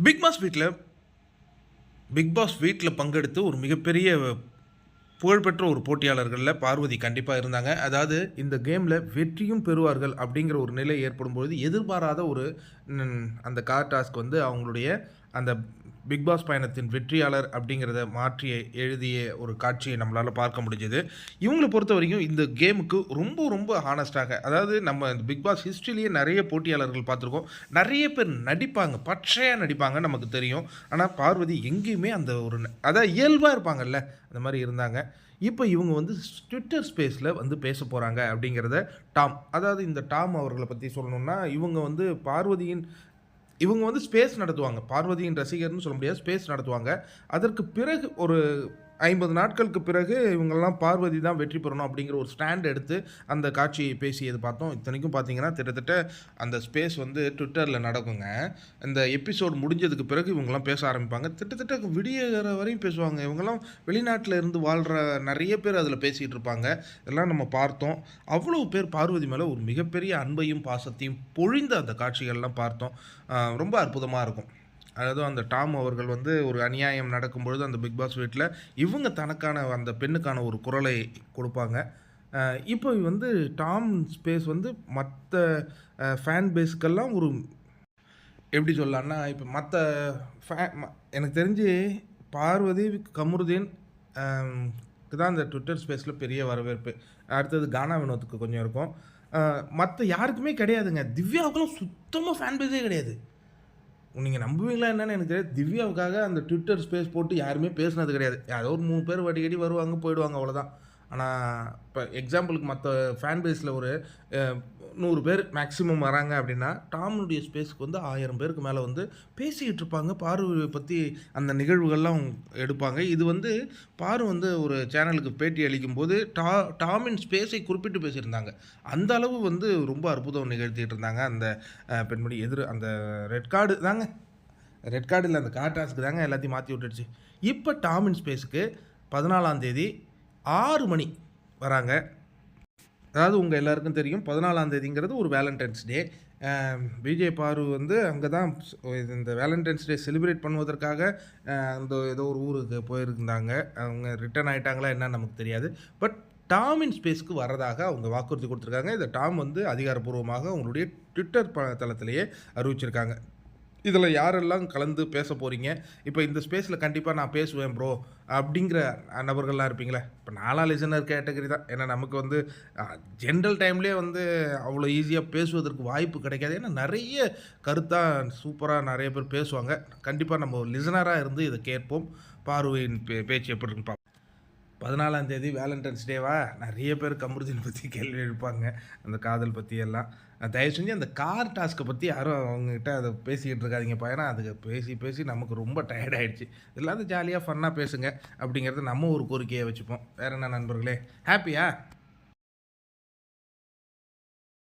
Big pass வீட்டில் பங்கெடுத்து ஒரு மிகப்பெரிய புகழ்பெற்ற ஒரு போட்டியாளர்களில் பார்வதி கண்டிப்பாக இருந்தாங்க. அதாவது இந்த கேமில் வெற்றியும் பெறுவார்கள் அப்படிங்கிற ஒரு நிலை ஏற்படும்பொழுது எதிர்பாராத ஒரு அந்த கார் டாஸ்க் வந்து அவங்களுடைய அந்த பிக் பாஸ் பயணத்தின் வெற்றியாளர் அப்படிங்கிறத மாற்றி எழுதிய ஒரு காட்சியை நம்மளால் பார்க்க முடிஞ்சது. இவங்களை பொறுத்த வரைக்கும் இந்த கேமுக்கு ரொம்ப ரொம்ப ஹானஸ்டாக, அதாவது நம்ம பிக் பாஸ் ஹிஸ்ட்ரியிலேயே நிறைய போட்டியாளர்கள் பார்த்துருக்கோம். நிறைய பேர் நடிப்பாங்க, பச்சையாக நடிப்பாங்க, நமக்கு தெரியும். ஆனால் பார்வதி எங்கேயுமே அந்த ஒரு அதாவது இயல்பாக இருப்பாங்கல்ல, அந்த மாதிரி இருந்தாங்க. இப்போ இவங்க வந்து ட்விட்டர் ஸ்பேஸில் வந்து பேச போகிறாங்க அப்படிங்கிறத டாம், அதாவது இந்த டாம் அவர்களை பற்றி சொல்லணும்னா, இவங்க வந்து ஸ்பேஸ் நடத்துவாங்க. பார்வதியின் ரசிகர்னு சொல்ல முடியாது, ஸ்பேஸ் நடத்துவாங்க. அதற்கு பிறகு ஒரு 50 நாட்களுக்கு பிறகு இவங்கெல்லாம் பார்வதி தான் வெற்றி பெறணும் அப்படிங்கிற ஒரு ஸ்டாண்ட் எடுத்து அந்த காட்சியை பேசியது பார்த்தோம். இத்தனைக்கும் பார்த்தீங்கன்னா கிட்டத்தட்ட அந்த ஸ்பேஸ் வந்து ட்விட்டரில் நடக்குங்க. இந்த எபிசோடு முடிஞ்சதுக்கு பிறகு இவங்கெல்லாம் பேச ஆரம்பிப்பாங்க. கிட்டத்தட்ட விடியற வரையும் பேசுவாங்க. இவங்கெல்லாம் வெளிநாட்டில் இருந்து வாழ்கிற நிறைய பேர் அதில் பேசிகிட்டு இருப்பாங்க. இதெல்லாம் நம்ம பார்த்தோம். அவ்வளோ பேர் பார்வதி மேலே ஒரு மிகப்பெரிய அன்பையும் பாசத்தையும் பொழிந்த அந்த காட்சிகள்லாம் பார்த்தோம். ரொம்ப அற்புதமாக இருக்கும். அதாவது அந்த டாம் அவர்கள் வந்து ஒரு அநியாயம் நடக்கும்பொழுது அந்த பிக் பாஸ் வீட்டில் இவங்க தனக்கான அந்த பெண்ணுக்கான ஒரு குரலை கொடுப்பாங்க. இப்போ வந்து டாம் ஸ்பேஸ் வந்து மற்ற ஃபேன் பேஸுக்கெல்லாம் ஒரு எப்படி சொல்லலான்னா, இப்போ மற்ற எனக்கு தெரிஞ்சு பார்வதி, கமருதீன் தான் அந்த ட்விட்டர் ஸ்பேஸில் பெரிய வரவேற்பு. அடுத்தது கானா வினோத்துக்கு கொஞ்சம் இருக்கும். மற்ற யாருக்குமே கிடையாதுங்க. திவ்யாவுக்கெல்லாம் சுத்தமாக ஃபேன் பேஸே கிடையாது. நீங்கள் நம்புவீங்களா என்னன்னு எனக்கு தெரியாது. திவ்யாவுக்காக அந்த ட்விட்டர் ஸ்பேஸ் போட்டு யாருமே பேசுனது கிடையாது. யாரோ ஒரு 3 பேர் அடிக்கடி வருவாங்க, போயிடுவாங்க, அவ்வளோதான். ஆனால் இப்போ எக்ஸாம்பிளுக்கு மற்ற ஃபேன் பேஸில் ஒரு 100 பேர் மேக்ஸிமம் வராங்க அப்படின்னா, டாம்னுடைய ஸ்பேஸ்க்கு வந்து 1000 பேருக்கு மேலே வந்து பேசிக்கிட்டு இருப்பாங்க. பார்வை பற்றி அந்த நிகழ்வுகள்லாம் எடுப்பாங்க. இது வந்து வந்து ஒரு சேனலுக்கு பேட்டி அளிக்கும்போது டாமின் ஸ்பேஸை குறிப்பிட்டு பேசியிருந்தாங்க. அந்த அளவு வந்து ரொம்ப அற்புதம் நிகழ்த்திட்டு இருந்தாங்க அந்த பெண்மணி. அந்த ரெட் கார்டு தாங்க, ரெட் கார்டு இல்லை, அந்த கார் டாஸ்க்கு தாங்க எல்லாத்தையும் மாற்றி விட்டுடுச்சு. இப்போ டாமின் ஸ்பேஸுக்கு 14ஆம் தேதி 6 மணி வராங்க. அதாவது உங்கள் எல்லாருக்கும் தெரியும் 14ஆம் தேதிங்கிறது ஒரு வேலண்டைன்ஸ் டே. விஜய் பாரு வந்து அங்கே தான் இந்த வேலண்டைன்ஸ் டே செலிப்ரேட் பண்ணுவதற்காக அந்த ஏதோ ஒரு ஊருக்கு போயிருந்தாங்க. அவங்க ரிட்டர்ன் ஆகிட்டாங்களா என்னன்னு நமக்கு தெரியாது. பட் டாமின் ஸ்பேஸ்க்கு வரதாக அவங்க வாக்குறுதி கொடுத்துருக்காங்க. இதை டாம் வந்து அதிகாரப்பூர்வமாக அவங்களுடைய ட்விட்டர் தளத்திலேயே அறிவிச்சிருக்காங்க. இதில் யாரெல்லாம் கலந்து பேச போகிறீங்க, இப்போ இந்த ஸ்பேஸில் கண்டிப்பாக நான் பேசுவேன் ப்ரோ அப்படிங்கிற நபர்கள்லாம் இருப்பீங்களே. இப்போ நாலாம் லிசனர் கேட்டகரி தான். ஏன்னா நமக்கு வந்து ஜென்ரல் டைம்லேயே வந்து அவ்வளோ ஈஸியாக பேசுவதற்கு வாய்ப்பு கிடைக்காது. ஏன்னா நிறைய கருத்தாக சூப்பராக நிறைய பேர் பேசுவாங்க. கண்டிப்பாக நம்ம ஒரு லிசனராக இருந்து இதை கேட்போம். பார்வையின் பேச்சு எப்படி இருக்குன்னு பார்ப்போம். 14ஆம் தேதி வேலண்டைன்ஸ் டேவா, நிறைய பேர் கமருதீன் பற்றி கேள்வி எழுப்பாங்க, அந்த காதல் பற்றி எல்லாம். தயவு செஞ்சு அந்த கார் டாஸ்க்கை பற்றி யாரும் அவங்ககிட்ட அதை பேசிக்கிட்டு இருக்காதிங்கப்பா. ஏன்னா அதுக்கு பேசி பேசி நமக்கு ரொம்ப டயர்ட் ஆகிடுச்சு. எல்லாத்தையும் ஜாலியாக ஃபன்னாக பேசுங்க அப்படிங்கிறத நம்ம ஒரு கோரிக்கையை வச்சுப்போம். வேறு என்ன நண்பர்களே, ஹாப்பியா?